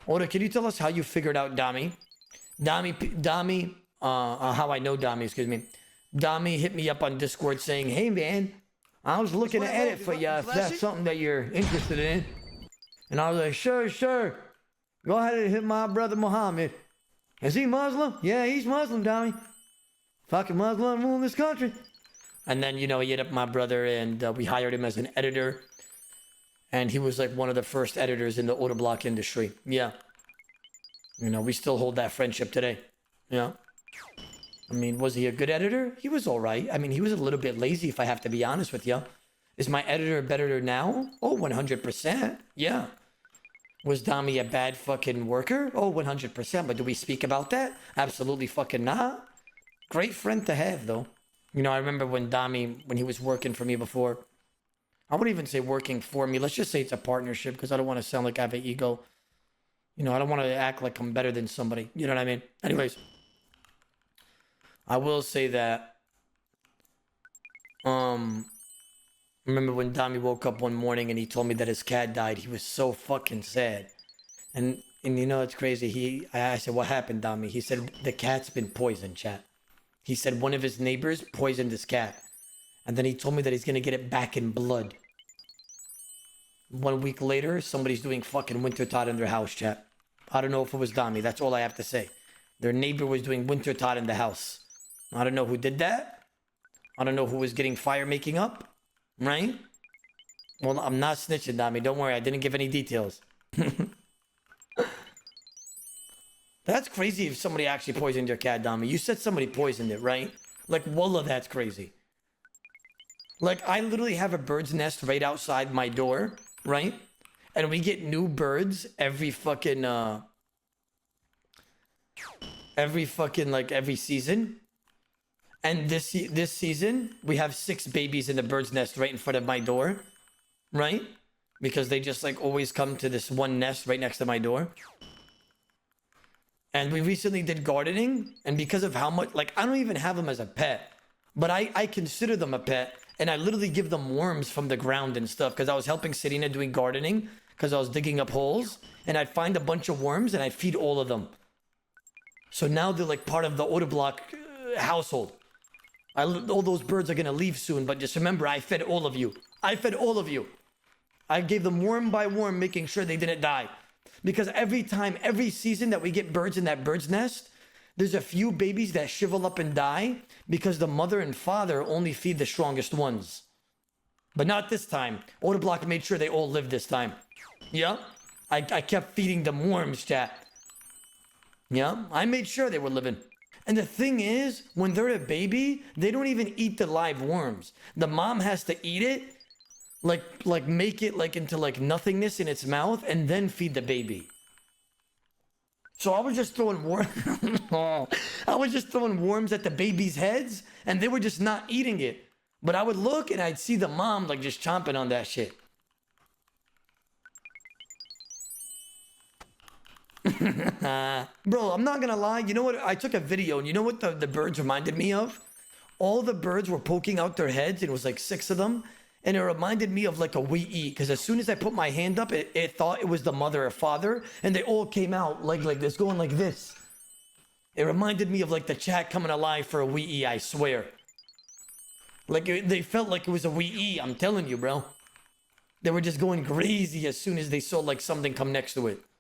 Oda, can you tell us how you figured out Dommy? How I know Dommy, excuse me. Dommy hit me up on Discord saying, hey man, I was looking to edit for you if that's something that you're interested in. And I was like, sure. Go ahead and hit my brother Muhammad. Is he Muslim? Yeah, he's Muslim, Dommy. Fucking Muslim rule in this country. And then, he hit up my brother and we hired him as an editor. And he was like one of the first editors in the Odablock industry. Yeah. We still hold that friendship today. Yeah. I mean, was he a good editor? He was all right. I mean, he was a little bit lazy, if I have to be honest with you. Is my editor better now? Oh, 100%. Yeah. Was Dommy a bad fucking worker? Oh, 100%. But do we speak about that? Absolutely fucking not. Great friend to have, though. I remember when Dommy, when he was working for me before. I wouldn't even say working for me. Let's just say it's a partnership because I don't want to sound like I have an ego. I don't want to act like I'm better than somebody. You know what I mean? Anyways. I will say that, remember when Dommy woke up one morning and he told me that his cat died. He was so fucking sad. And it's crazy. I said, what happened, Dommy? He said, the cat's been poisoned, chat. He said one of his neighbors poisoned his cat. And then he told me that he's going to get it back in blood. 1 week later, somebody's doing fucking Wintertod in their house, chat. I don't know if it was Dommy. That's all I have to say. Their neighbor was doing Wintertod in the house. I don't know who did that. I don't know who was getting fire making up. Right? Well, I'm not snitching, Dommy. Don't worry. I didn't give any details. That's crazy if somebody actually poisoned your cat, Dommy. You said somebody poisoned it, right? Like, wallah, that's crazy. Like, I literally have a bird's nest right outside my door, right? And we get new birds every season. And this season, we have 6 babies in the bird's nest right in front of my door, right? Because they just always come to this one nest right next to my door. And we recently did gardening, and because of how much, I don't even have them as a pet, but I consider them a pet, and I literally give them worms from the ground and stuff, because I was helping Serena doing gardening, because I was digging up holes, and I'd find a bunch of worms, and I'd feed all of them. So now they're part of the Odablock household. All those birds are going to leave soon, but just remember, I fed all of you. I gave them worm by worm, making sure they didn't die. Because every season that we get birds in that bird's nest, there's a few babies that shrivel up and die because the mother and father only feed the strongest ones. But not this time. Odablock made sure they all lived this time. Yeah? I kept feeding them worms, chat. Yeah? I made sure they were living. And the thing is, when they're a baby, they don't even eat the live worms. The mom has to eat it, make it into nothingness in its mouth, and then feed the baby. So I was just throwing worms. I was just throwing worms at the baby's heads, and they were just not eating it. But I would look and I'd see the mom just chomping on that shit. Bro, I'm not gonna lie. You know what? I took a video, and you know what the birds reminded me of? All the birds were poking out their heads, and it was 6 of them. And it reminded me of a wee because as soon as I put my hand up, it thought it was the mother or father, and they all came out like this, going like this. It reminded me of the chat coming alive for a wee, I swear. They felt like it was a wee, I'm telling you, bro. They were just going crazy as soon as they saw something come next to it.